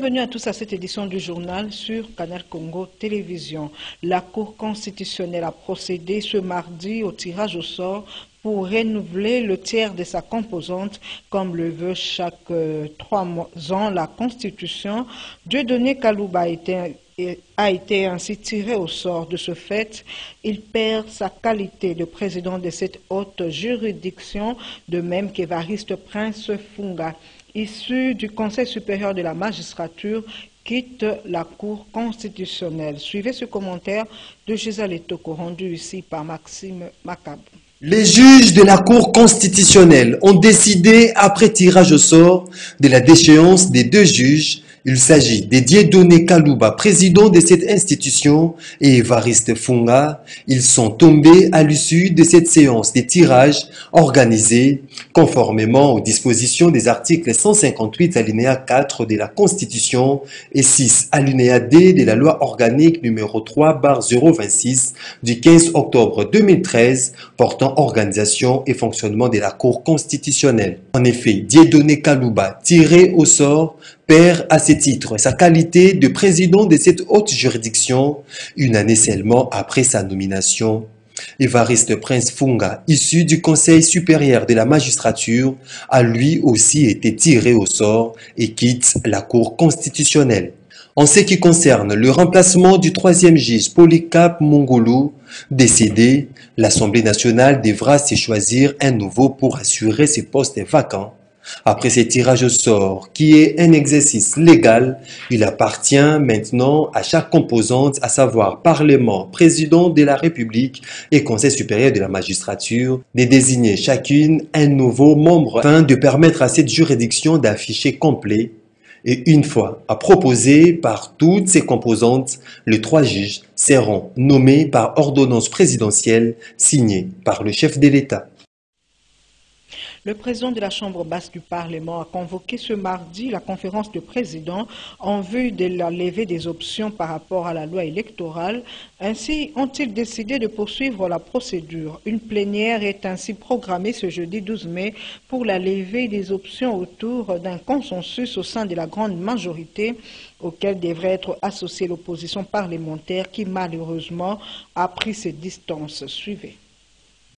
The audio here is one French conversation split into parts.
Bienvenue à tous à cette édition du journal sur Canal Congo Télévision. La Cour constitutionnelle a procédé ce mardi au tirage au sort pour renouveler le tiers de sa composante, comme le veut chaque 3 ans la Constitution. Dieudonné Kalouba a été ainsi tiré au sort. De ce fait, il perd sa qualité de président de cette haute juridiction, de même qu'Évariste Prince Funga, issu du Conseil supérieur de la magistrature, quitte la Cour constitutionnelle. Suivez ce commentaire de Gisèle Etoko, rendu ici par Maxime Macab. Les juges de la Cour constitutionnelle ont décidé, après tirage au sort, de la déchéance des 2 juges. Il s'agit de Dieudonné Kalouba, président de cette institution, et Évariste Funga. Ils sont tombés à l'issue de cette séance de tirage organisée conformément aux dispositions des articles 158 alinéa 4 de la Constitution et 6 alinéa D de la loi organique numéro 3/026 du 15 octobre 2013 portant organisation et fonctionnement de la Cour constitutionnelle. En effet, Dieudonné Kalouba, tiré au sort, perd à ce titre sa qualité de président de cette haute juridiction, une année seulement après sa nomination. Évariste Prince Funga, issu du Conseil supérieur de la magistrature, a lui aussi été tiré au sort et quitte la Cour constitutionnelle. En ce qui concerne le remplacement du 3e juge Polycarpe Mongolo, décédé, l'Assemblée nationale devra se choisir un nouveau pour assurer ses postes vacants. Après ce tirage au sort, qui est un exercice légal, il appartient maintenant à chaque composante, à savoir Parlement, Président de la République et Conseil supérieur de la magistrature, de désigner chacune un nouveau membre afin de permettre à cette juridiction d'afficher complet. Et une fois à proposer par toutes ses composantes, les 3 juges seront nommés par ordonnance présidentielle signée par le chef de l'État. Le président de la Chambre basse du Parlement a convoqué ce mardi la conférence de présidents en vue de la levée des options par rapport à la loi électorale. Ainsi ont-ils décidé de poursuivre la procédure. Une plénière est ainsi programmée ce jeudi 12 mai pour la levée des options autour d'un consensus au sein de la grande majorité auquel devrait être associée l'opposition parlementaire qui malheureusement a pris ses distances. Suivez.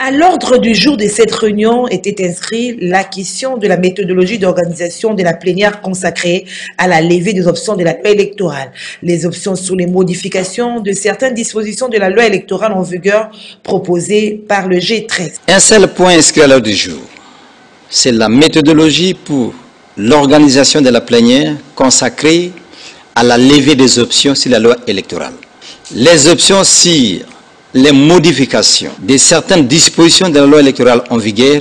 À l'ordre du jour de cette réunion était inscrite la question de la méthodologie d'organisation de la plénière consacrée à la levée des options de la loi électorale. Les options sur les modifications de certaines dispositions de la loi électorale en vigueur proposées par le G13. Un seul point inscrit à l'ordre du jour, c'est la méthodologie pour l'organisation de la plénière consacrée à la levée des options sur la loi électorale. Les options sur les modifications de certaines dispositions de la loi électorale en vigueur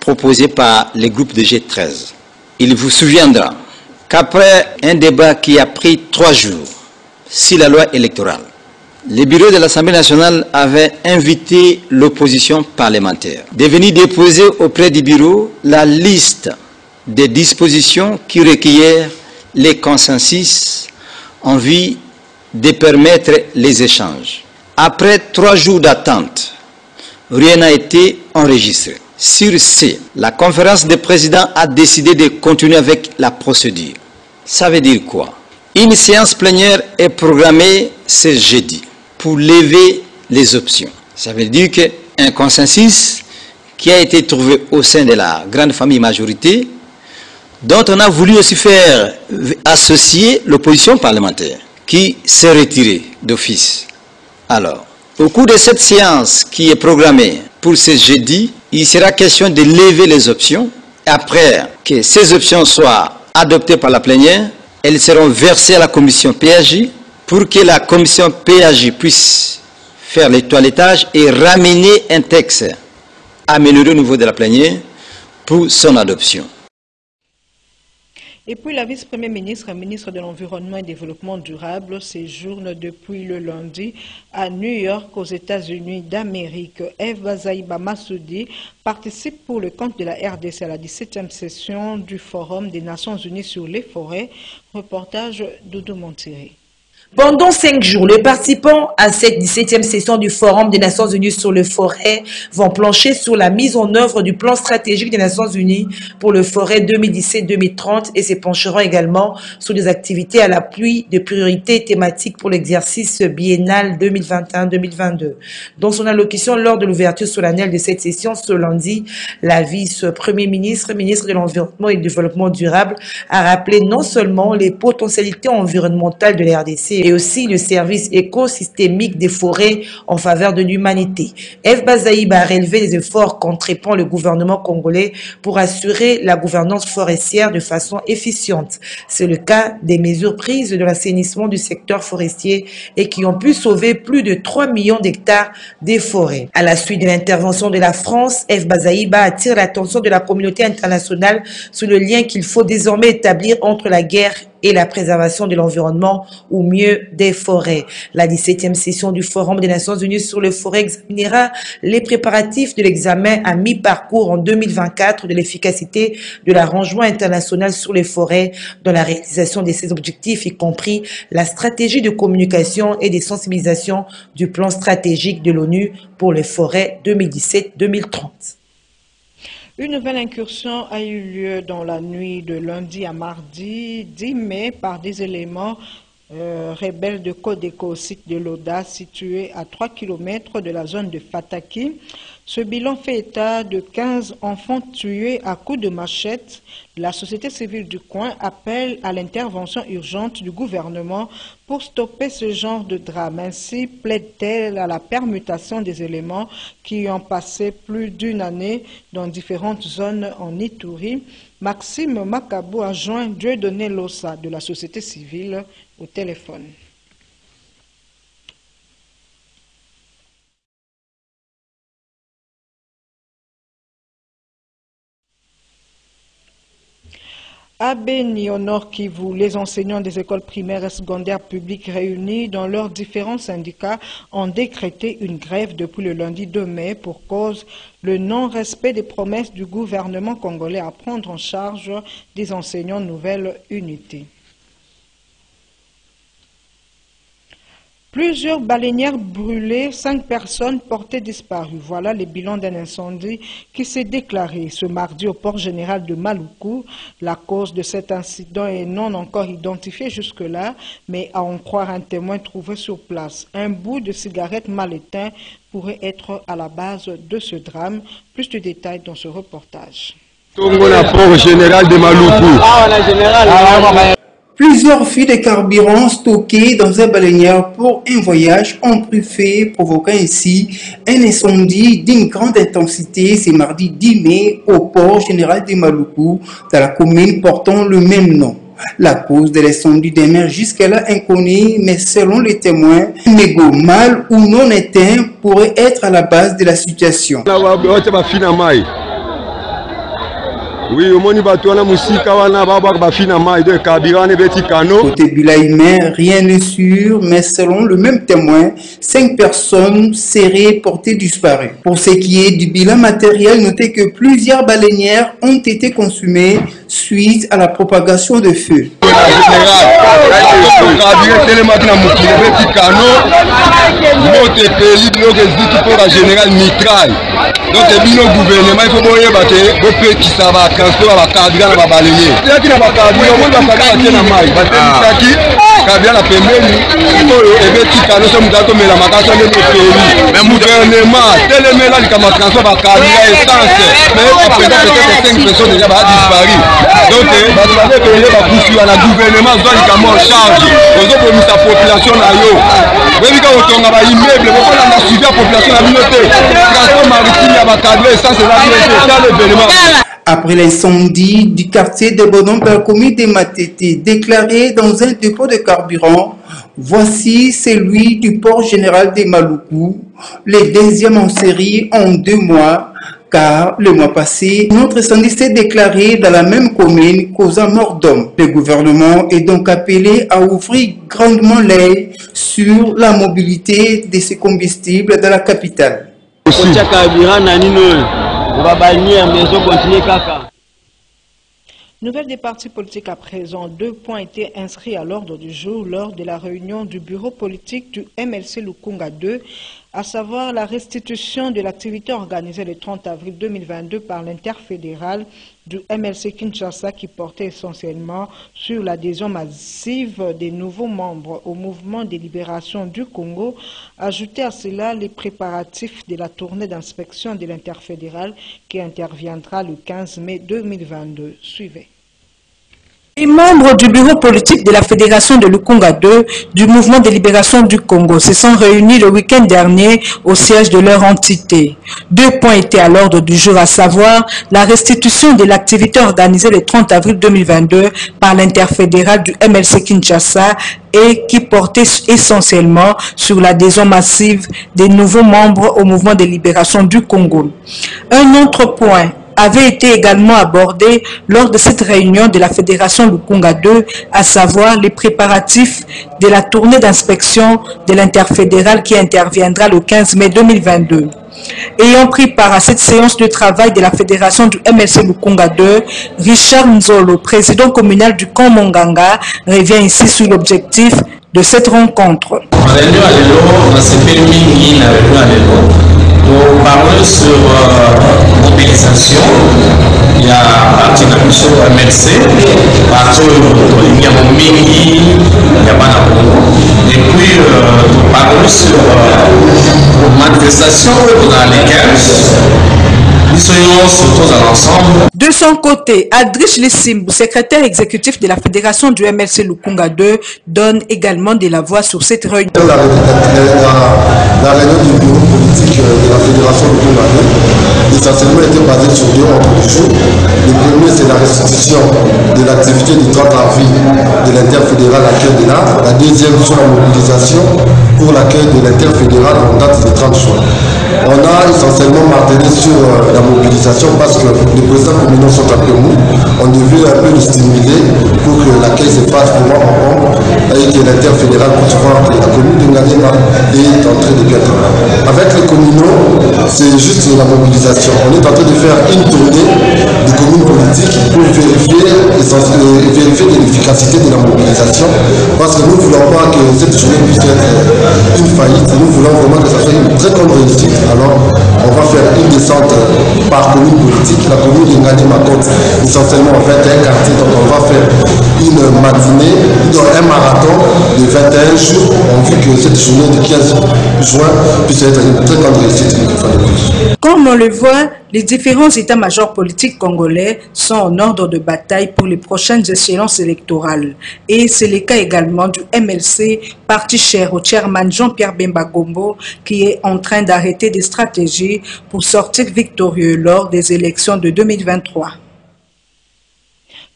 proposées par les groupes de G13. Il vous souviendra qu'après un débat qui a pris 3 jours sur la loi électorale, le bureau de l'Assemblée nationale avait invité l'opposition parlementaire de venir déposer auprès du bureau la liste des dispositions qui requièrent les consensus en vue de permettre les échanges. Après 3 jours d'attente, rien n'a été enregistré. Sur ce, la conférence des présidents a décidé de continuer avec la procédure. Ça veut dire quoi? Une séance plénière est programmée ce jeudi pour lever les options. Ça veut dire qu'un consensus qui a été trouvé au sein de la grande famille majorité, dont on a voulu aussi faire associer l'opposition parlementaire, qui s'est retirée d'office. Alors, au cours de cette séance qui est programmée pour ce jeudi, il sera question de lever les options. Après que ces options soient adoptées par la plénière, elles seront versées à la commission PAJ pour que la commission PAJ puisse faire le toilettage et ramener un texte amélioré au niveau de la plénière pour son adoption. Et puis la vice-première ministre et ministre de l'Environnement et du Développement durable séjourne depuis le lundi à New York aux États-Unis d'Amérique. Eve Bazaïba Massoudi participe pour le compte de la RDC à la 17e session du Forum des Nations Unies sur les forêts. Reportage d'Oudou Montiré. Pendant 5 jours, les participants à cette 17e session du Forum des Nations Unies sur le forêt vont plancher sur la mise en œuvre du plan stratégique des Nations Unies pour le forêt 2017-2030 et se pencheront également sur des activités à l'appui de priorités thématiques pour l'exercice biennal 2021-2022. Dans son allocution lors de l'ouverture solennelle de cette session ce lundi, la vice-premier ministre, ministre de l'Environnement et du Développement durable, a rappelé non seulement les potentialités environnementales de la RDC, et aussi le service écosystémique des forêts en faveur de l'humanité. F. Bazaïba a relevé les efforts qu'entreprend le gouvernement congolais pour assurer la gouvernance forestière de façon efficiente. C'est le cas des mesures prises de l'assainissement du secteur forestier et qui ont pu sauver plus de 3 millions d'hectares des forêts. À la suite de l'intervention de la France, F. Bazaïba attire l'attention de la communauté internationale sur le lien qu'il faut désormais établir entre la guerre et la préservation de l'environnement, ou mieux des forêts. La 17e session du Forum des Nations Unies sur les forêts examinera les préparatifs de l'examen à mi-parcours en 2024 de l'efficacité de l'arrangement international sur les forêts dans la réalisation de ces objectifs, y compris la stratégie de communication et de sensibilisation du plan stratégique de l'ONU pour les forêts 2017-2030. Une nouvelle incursion a eu lieu dans la nuit de lundi à mardi 10 mai par des éléments rebelles de Codeco au site de l'Oda situé à 3 km de la zone de Fataki. Ce bilan fait état de 15 enfants tués à coups de machette. La société civile du coin appelle à l'intervention urgente du gouvernement pour stopper ce genre de drame. Ainsi plaide-t-elle à la permutation des éléments qui ont passé plus d'une année dans différentes zones en Ituri. Maxime Makabou a joint Dieudonné Lossa de la société civile au téléphone. À Beni, au Nord Kivu, les enseignants des écoles primaires et secondaires publiques réunis dans leurs différents syndicats ont décrété une grève depuis le lundi 2 mai pour cause le non-respect des promesses du gouvernement congolais à prendre en charge des enseignants nouvelles unités. Plusieurs baleinières brûlées, 5 personnes portées disparues. Voilà le bilan d'un incendie qui s'est déclaré ce mardi au port général de Maluku. La cause de cet incident est non encore identifiée jusque-là, mais à en croire un témoin trouvé sur place. Un bout de cigarette mal éteint pourrait être à la base de ce drame. Plus de détails dans ce reportage. Port général de Maluku. Plusieurs fûts de carburant stockés dans un baleinière pour un voyage ont pris feu, provoquant ainsi un incendie d'une grande intensité ce mardi 10 mai au port général de Maluku, dans la commune portant le même nom. La cause de l'incendie demeure jusqu'à-là inconnue, mais selon les témoins, un mégot mal ou non éteint pourrait être à la base de la situation. Oui, au moins, côté bilan humain, rien n'est sûr, mais selon le même témoin, 5 personnes seraient portées disparues. Pour ce qui est du bilan matériel, notez que plusieurs baleinières ont été consumées suite à la propagation de feu. Donc, le gouvernement, il faut que ça va transport à la carburant à la balayer. Il y a qui n'a pas carburant, on va faire un peu de maille. Parce que carburant à pembeni, il faut éviter que nous sommes d'accord, mais la macation de notre pays. Mais le gouvernement, tel est là, il y a un transport à carburant essence. Mais après, peut-être 5 personnes déjà disparu. Donc, le gouvernement doit être en charge. Nous avons mis sa population là. Vous voyez quand on a un immeuble, on a suivi la population de la communauté. Transport maritime, après l'incendie du quartier de Bodon par la commune de Matete, déclaré dans un dépôt de carburant, voici celui du port général de Maluku, le deuxième en série en 2 mois, car le mois passé, notre incendie s'est déclaré dans la même commune causant mort d'homme. Le gouvernement est donc appelé à ouvrir grandement l'œil sur la mobilité de ces combustibles dans la capitale. Nouvelle des partis politiques à présent. 2 points étaient inscrits à l'ordre du jour lors de la réunion du bureau politique du MLC Lukunga 2, à savoir la restitution de l'activité organisée le 30 avril 2022 par l'interfédéral du MLC Kinshasa qui portait essentiellement sur l'adhésion massive des nouveaux membres au mouvement de libération du Congo. Ajoutez à cela les préparatifs de la tournée d'inspection de l'interfédéral qui interviendra le 15 mai 2022. Suivez. Les membres du bureau politique de la Fédération de Lukunga 2 du mouvement de libération du Congo se sont réunis le week-end dernier au siège de leur entité. 2 points étaient à l'ordre du jour, à savoir la restitution de l'activité organisée le 30 avril 2022 par l'interfédéral du MLC Kinshasa et qui portait essentiellement sur l'adhésion massive des nouveaux membres au mouvement de libération du Congo. Un autre point avait été également abordé lors de cette réunion de la Fédération Lukunga 2, à savoir les préparatifs de la tournée d'inspection de l'interfédéral qui interviendra le 15 mai 2022. Ayant pris part à cette séance de travail de la Fédération du MLC Lukunga 2, Richard Nzolo, président communal du camp Monganga, revient ici sur l'objectif de cette rencontre. Nous parlons sur mobilisation. Il y a partie de la mission MLC, parce qu'il y a Mingi, il y a Banabongo. Et puis, nous parlons sur manifestation dans lesquelles nous soyons tous à l'ensemble. De son côté, Adrich Lissimbu, secrétaire exécutif de la Fédération du MLC Lukunga 2, donne également de la voix sur cette réunion. La réunion du bureau politique de la Fédération Lukunga 2 essentiellement était basée sur 2 ordres du jour. Le premier, c'est la restitution de l'activité du 30 avril de l'interfédéral accueil de l'art. La deuxième, sur la mobilisation pour l'accueil de l'interfédéral en date du 30 juin. On a essentiellement martelé sur la mobilisation parce que les présidents communaux sont un peu mous. On devait un peu les stimuler pour que l'accueil se fasse vraiment en rond et que l'interfédéral puisse voir que la commune de Ngadema est en train de gagner. Avec les communaux, c'est juste la mobilisation. On est en train de faire une tournée des communes politiques pour vérifier de l'efficacité de la mobilisation parce que nous ne voulons pas que cette journée puisse être une faillite. Nous voulons vraiment que ça soit une très grande réussite. Alors, on va faire une descente par commune politique. La commune de Ngadema compte essentiellement en fait un quartier. Donc, on va faire une matinée, un marathon de 21 jours. On veut que cette journée du 15 juin puisse être une très grande réussite. Comme on le voit, les différents états-majors politiques congolais sont en ordre de bataille pour les prochaines échéances électorales. Et c'est le cas également du MLC, parti cher au chairman Jean-Pierre Bemba Gombo, qui est en train d'arrêter des stratégies pour sortir victorieux lors des élections de 2023.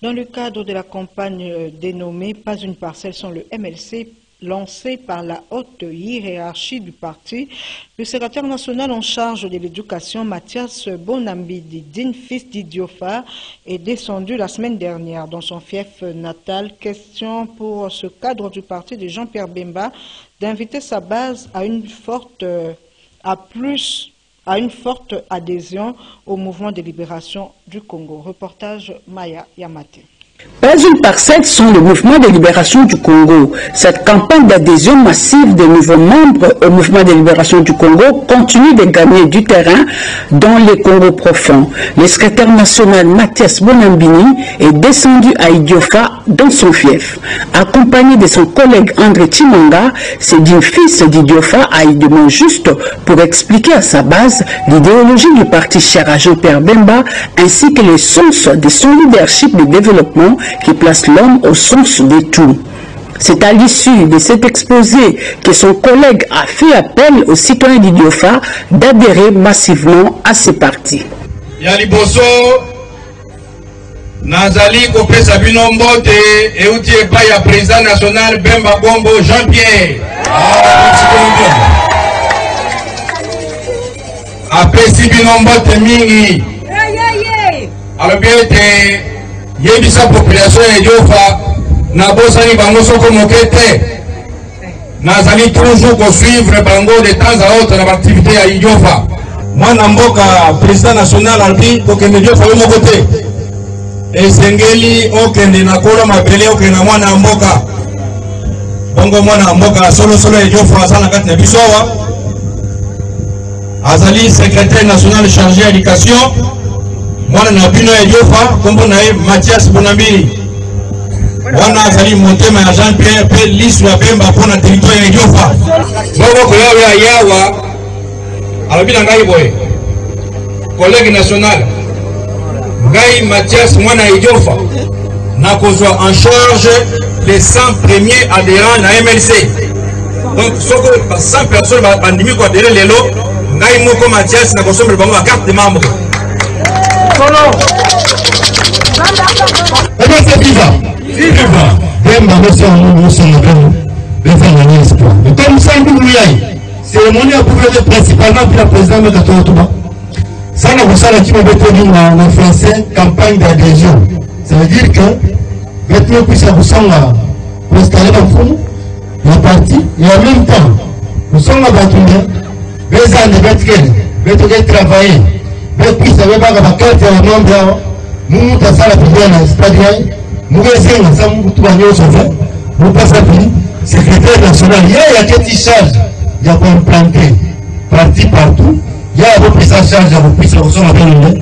Dans le cadre de la campagne dénommée « Pas une parcelle sans le MLC », lancé par la haute hiérarchie du parti, le secrétaire national en charge de l'éducation, Mathias Bonambidi, digne fils d'Idiofa, est descendu la semaine dernière dans son fief natal. Question pour ce cadre du parti de Jean-Pierre Bemba d'inviter sa base à une forte adhésion au mouvement de libération du Congo. Reportage Maya Yamate. Pas une parcelle sans le mouvement de libération du Congo. Cette campagne d'adhésion massive des nouveaux membres au mouvement de libération du Congo continue de gagner du terrain dans les Congo profonds. Le secrétaire national Mathias Bonambini est descendu à Idiofa dans son fief. Accompagné de son collègue André Timanga, c'est d'un fils d'Idiofa à Idemont juste pour expliquer à sa base l'idéologie du parti cher à Jean-Pierre Bemba ainsi que le sens de son leadership de développement qui place l'homme au sens de tout. C'est à l'issue de cet exposé que son collègue a fait appel aux citoyens d'Idiofa d'adhérer massivement à ce parti. Yaliboso Nazali kopesa bino mbote euti epai ya président national Bemba Gombo Jean-Pierre. Apesi bino mbote mingi. Alors bien ete yebisa population ya Idiofa na bosani bango soko mokete nazali toujours suivre bango de temps à autre na activité ya Idiofa. Mwana mboka président national albi kokende Idiofa yo mokote esengeli okende na kolo mabele okende mwana mboka bongo mwana mboka solo Ejiofor aza na kati na biso awa azali secrétaire national chargé à l'éducation mwana na bino Ejiofor kombo na ye Mathias Bonambili wana azali motema ya Jean Pierre pe lisu ya Bemba mpona territoire ya Ejiofor bongo koyawe ya yawa alobi na ngai boye collègue national ngai Mathias mwana Ejiofor na kozwa en charge les 100 premiers adhérents na MLC. Donc, soko 100 personnes bandimi ko adhérer lelo, ngai moko Mathias na kosombe bango ba carte de membre. C'est viva. Viva. Bemba nous sommes les familles espoir. Comme ça nous yai. Cérémonie approuvée principalement pour la présidente de Katotoba. Ça n'a pas qui m'a bétonné en français campagne d'adhésion. Ça veut dire que maintenant puisse ressemble pour installer dans le fond la partie et en même temps nous sommes à Batoumia les ans de Betkel travailler mais puis ça veut pas que la carte est en nombre nous t'as ça la prière à stade nous réservons ça nous tout bagnon sauvé nous passe à fini secrétaire national il y a quelque charge il y a pas implanté parti partout il y a repris sa charge à repris sa ressource à bien.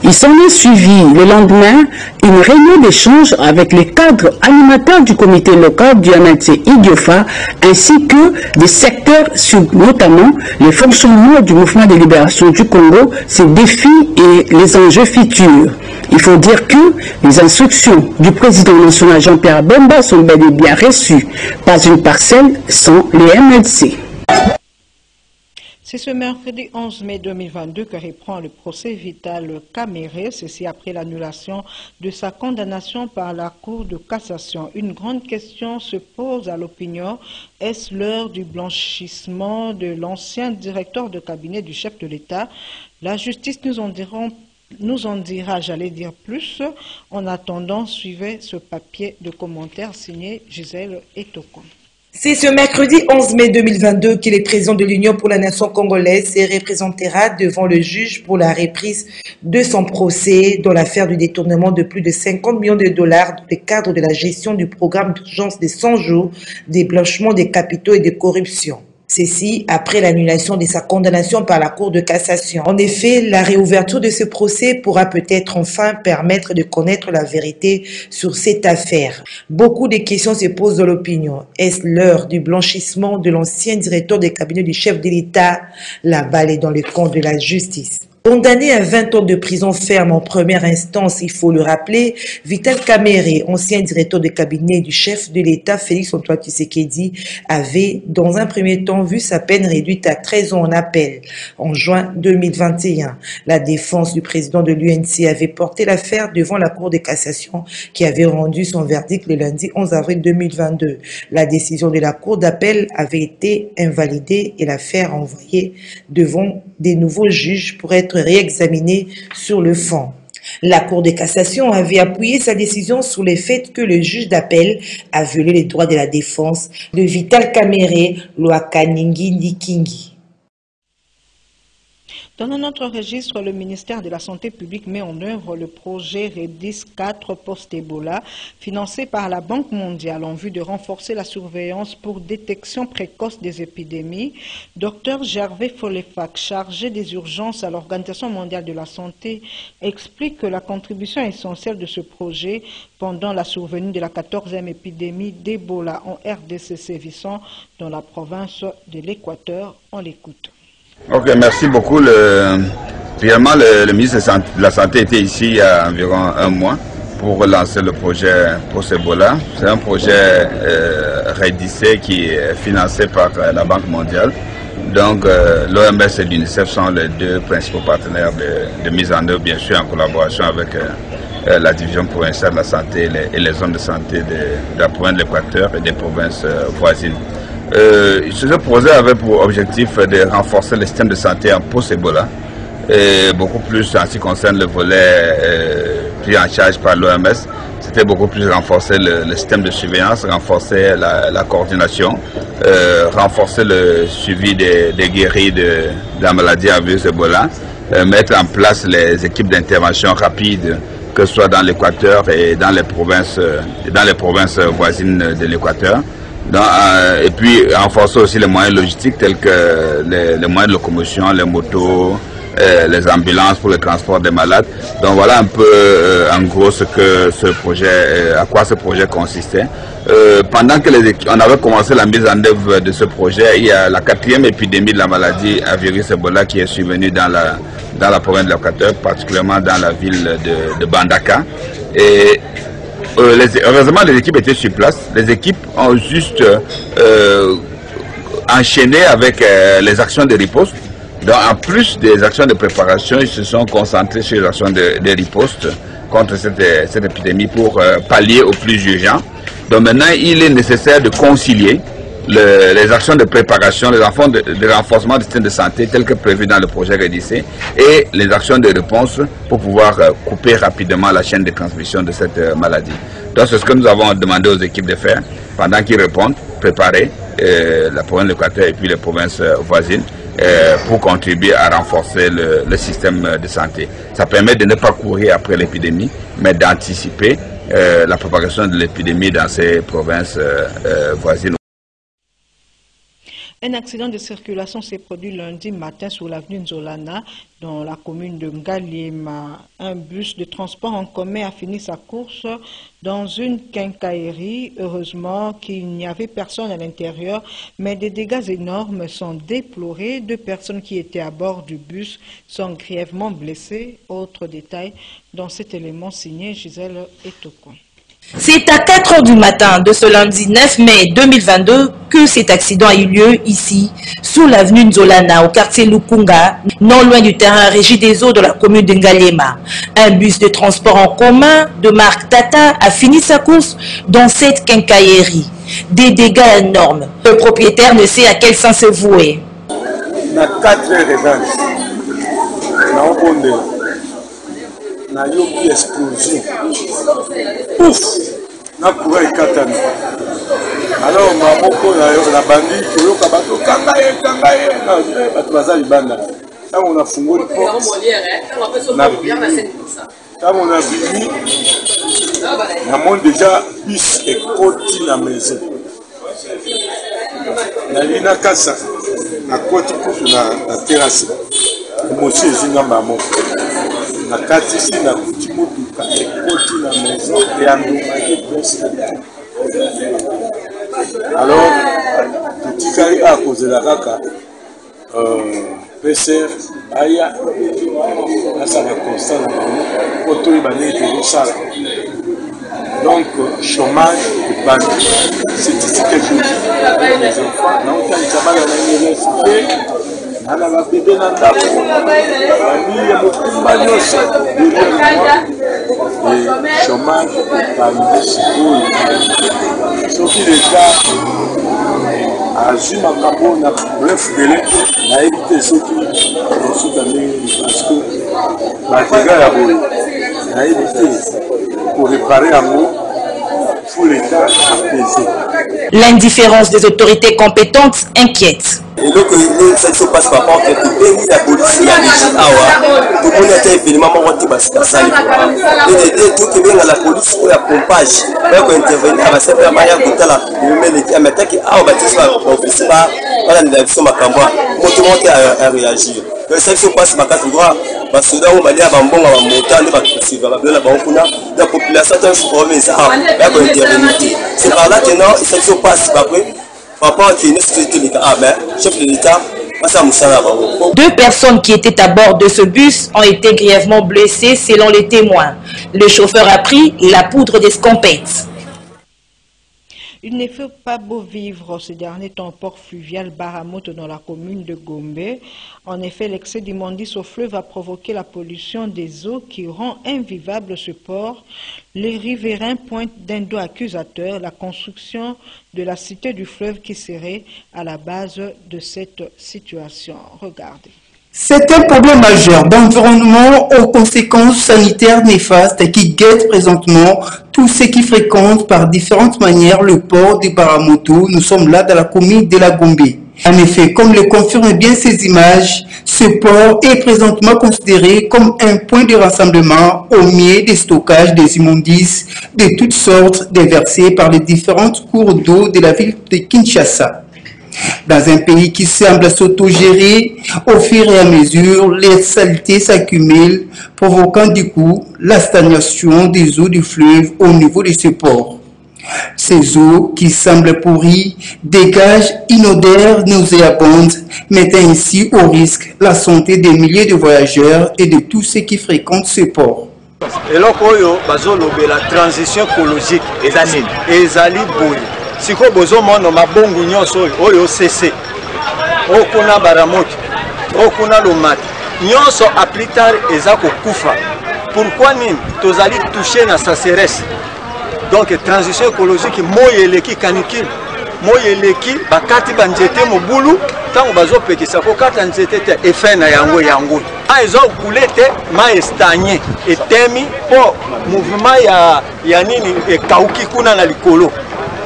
Il s'en est suivi le lendemain une réunion d'échange avec les cadres animateurs du comité local du MLC Idiofa ainsi que des secteurs sur notamment les fonctionnements du mouvement de libération du Congo, ses défis et les enjeux futurs. Il faut dire que les instructions du président national Jean-Pierre Bemba sont bel et bien reçues. Pas une parcelle sans les MLC. C'est ce mercredi 11 mai 2022 que reprend le procès Vital Kamerhe, ceci après l'annulation de sa condamnation par la Cour de cassation. Une grande question se pose à l'opinion. Est-ce l'heure du blanchissement de l'ancien directeur de cabinet du chef de l'État? La justice nous en dira, j'allais dire plus. En attendant, suivez ce papier de commentaires signé Gisèle Etoko. C'est ce mercredi 11 mai 2022 que le président de l'Union pour la nation congolaise se représentera devant le juge pour la reprise de son procès dans l'affaire du détournement de plus de 50 millions de dollars dans le cadre de la gestion du programme d'urgence de 100 jours, des blanchiments des capitaux et de corruption. Ceci après l'annulation de sa condamnation par la Cour de cassation. En effet, la réouverture de ce procès pourra peut-être enfin permettre de connaître la vérité sur cette affaire. Beaucoup de questions se posent dans l'opinion. Est-ce l'heure du blanchissement de l'ancien directeur des cabinets du chef de l'État? La balle est dans le camp de la justice. Condamné à 20 ans de prison ferme en première instance, il faut le rappeler, Vital Kamerhe, ancien directeur de cabinet du chef de l'État Félix-Antoine Tshisekedi, avait dans un premier temps vu sa peine réduite à 13 ans en appel. En juin 2021, la défense du président de l'UNC avait porté l'affaire devant la Cour de cassation qui avait rendu son verdict le lundi 11 avril 2022. La décision de la Cour d'appel avait été invalidée et l'affaire envoyée devant des nouveaux juges pour être réexaminée sur le fond. La Cour de cassation avait appuyé sa décision sur le fait que le juge d'appel a violé les droits de la défense de Vital Kamerhe, Loakaningi Ndikingi. Dans un autre registre, le ministère de la Santé publique met en œuvre le projet REDIS 4 post-Ebola, financé par la Banque mondiale en vue de renforcer la surveillance pour détection précoce des épidémies. Dr Gervais Folefac, chargé des urgences à l'Organisation mondiale de la santé, explique que la contribution essentielle de ce projet pendant la survenue de la 14e épidémie d'Ebola en RDC sévissant dans la province de l'Équateur. On l'écoute. Ok, merci beaucoup. Finalement, le ministre de la Santé était ici il y a environ un mois pour lancer le projet post-Ebola. C'est un projet REDIS qui est financé par la Banque mondiale. Donc, l'OMS et l'UNICEF sont les deux principaux partenaires de mise en œuvre, bien sûr, en collaboration avec la division provinciale de la santé et les zones de santé de la province de l'Équateur et des provinces voisines. Ce projet avait pour objectif de renforcer le système de santé en post-Ebola, et beaucoup plus en ce qui concerne le volet pris en charge par l'OMS. C'était beaucoup plus renforcer le système de surveillance, renforcer la coordination, renforcer le suivi des guéris de la maladie à virus Ebola, mettre en place les équipes d'intervention rapide, que ce soit dans l'Équateur et dans les provinces voisines de l'Équateur. Et puis renforcer aussi les moyens logistiques tels que les moyens de locomotion, les motos, les ambulances pour le transport des malades. Donc voilà un peu en gros à quoi ce projet consistait. Pendant que on avait commencé la mise en œuvre de ce projet, il y a la 4e épidémie de la maladie à virus Ebola qui est survenue dans la province de l'Équateur, particulièrement dans la ville de Bandaka. Et heureusement, les équipes étaient sur place. Les équipes ont juste enchaîné avec les actions de riposte. Donc, en plus des actions de préparation, ils se sont concentrés sur les actions de riposte contre cette épidémie pour pallier au plus urgent. Donc maintenant, il est nécessaire de concilier les actions de préparation, les renforcements du système de santé tel que prévu dans le projet REDIC et les actions de réponse pour pouvoir couper rapidement la chaîne de transmission de cette maladie. Donc c'est ce que nous avons demandé aux équipes de faire pendant qu'ils répondent, préparer la province de l'Équateur et puis les provinces voisines pour contribuer à renforcer le système de santé. Ça permet de ne pas courir après l'épidémie, mais d'anticiper la propagation de l'épidémie dans ces provinces voisines. Un accident de circulation s'est produit lundi matin sur l'avenue Nzolana, dans la commune de Ngaliema. Un bus de transport en commun a fini sa course dans une quincaillerie. Heureusement qu'il n'y avait personne à l'intérieur, mais des dégâts énormes sont déplorés. 2 personnes qui étaient à bord du bus sont grièvement blessées. Autre détail dans cet élément signé Gisèle Etoko. C'est à 4 h du matin de ce lundi 9 mai 2022 que cet accident a eu lieu ici, sous l'avenue Nzolana, au quartier Lukunga, non loin du terrain régi des eaux de la commune de Ngaliema. Un bus de transport en commun de marque Tata a fini sa course dans cette quincaillerie. Des dégâts énormes. Le propriétaire ne sait à quel sens se vouer. Na 4 h na yoki explosion ouf na courant ekatani alors maboko na bandi koyoka bato kanga ye bato baza libanda ntango nafungoli ntango na bimi namoni deja bis ekoti na maison nali nakasa nakoti kutu na terrasse emosi ezingamba moko na kati ici na kuti motuka ekoti na maison et endommagé presque. Alors totikali akozela kaka PCR aya asala constat na bango po toyeba ndenge tozosala. Donc chômage ebandi c'est ici que je dis les enfants naotalisa bana na université ana babebe na ndako bamiye mokumba nyonso et chômage ebandi sikoyo soki leta azwi makambo na bref délai nayebi te soki osuka ndenge parce que badega ya boye nayebi te korepare yango faut l'État apaiser. L'indifférence des autorités compétentes inquiète. Et donc, ça se passe par rapport à la police, la tout le monde a été événement, on va se passer. Et tout qui vient à la police pour la pompage, pour intervenir, à la seule manière de la mais maintenant qu'il a bâti ça, on fait pas, voilà, la vision macamba, tout le monde a réagi. Ça se passe par quatre droits, parce que là, on va dire à Bambon, à Montagne, la population est formée, ça va intervenir. C'est par là que non, ça se passe par rapport à qui chef de l'État. 2 personnes qui étaient à bord de ce bus ont été grièvement blessées selon les témoins. Le chauffeur a pris la poudre d'escampette. Il ne fait pas beau vivre ces derniers temps au port fluvial Baramoto dans la commune de Gombe. En effet, l'excès d'immondices au fleuve a provoqué la pollution des eaux qui rend invivable ce port. Les riverains pointent d'un doigt accusateur la construction de la cité du fleuve qui serait à la base de cette situation. Regardez. C'est un problème majeur d'environnement aux conséquences sanitaires néfastes qui guette présentement tous ceux qui fréquentent par différentes manières le port de Baramoto. Nous sommes là dans la commune de la Gombe. En effet, comme le confirment bien ces images, ce port est présentement considéré comme un point de rassemblement au milieu des stockages des immondices de toutes sortes déversés par les différentes cours d'eau de la ville de Kinshasa. Dans un pays qui semble s'autogérer, au fur et à mesure, les saletés s'accumulent, provoquant du coup la stagnation des eaux du fleuve au niveau de ce port. Ces eaux, qui semblent pourries, dégagent une odeur nauséabonde, mettant ainsi au risque la santé des milliers de voyageurs et de tous ceux qui fréquentent ce port. eloko oyo bazolobela transition écologique ezali boye sikoyo bozomona mabongo nyonso oyo cc okuna baramoto okuna lomati nyonso a plus tard eza kokufa. Pourquoi nini tozali touché na sécheresse? Donc transition écologique moyi eleki canicule moyi eleki bakati banzete mobulu tango bazopekisa kokata nzete te effet na yango ma ezokule te ma estanye etemi po mouvement ya nini ekauki kuna na likolo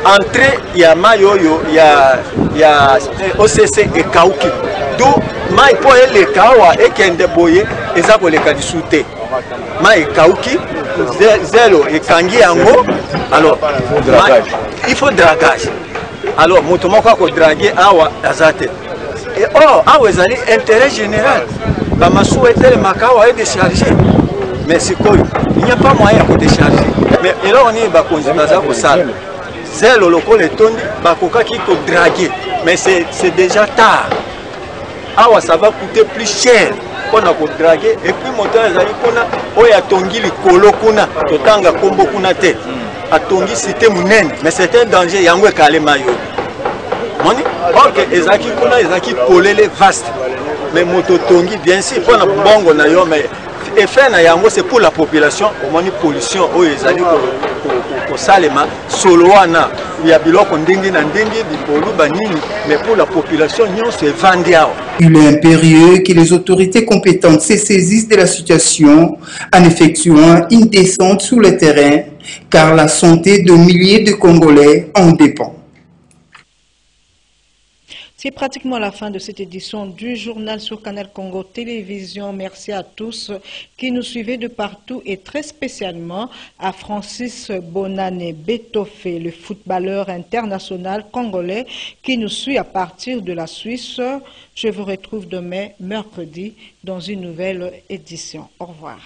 entrée ya mai oyo ya OCC ekauki du mai po eleka awa ekende boye eza koleka lisu te mai ekauki zelo ekangi yango. Alors il faut dragage. Alors moto moko akodrage awa azate et awa ezali intérêt général bamasu etelemaka awa edécharger mais sikoyo il n'y a pas moyen de décharger mais eloko nini bakonzi baza kosala zelo lokola etondi bakokaki kodrage mais c'est déjà tard. Awa ça va coûter plus cher pour kodrage et puis moteur ezali kuna oyo atongi likolo kuna totanga kombo kuna te atongi cité munene mais c'est un danger yango ekalema yo moni ok ezaki kuna ezaki polele vaste mais moto tongi bien sûr pour na bongo na yo mais effet na yango c'est pour la population moni pollution oyo ezali ko salema solo wana ya biloko ndingi na ndingi bipolu banini mais pour la population nyonso evandi awa. Il est impérieux que les autorités compétentes se saisissent de la situation en effectuant une descente sur le terrain, car la santé de milliers de Congolais en dépend. C'est pratiquement la fin de cette édition du journal sur Canal Congo Télévision. Merci à tous qui nous suivaient de partout et très spécialement à Francis Bonane Betofé, le footballeur international congolais qui nous suit à partir de la Suisse. Je vous retrouve demain, mercredi, dans une nouvelle édition. Au revoir.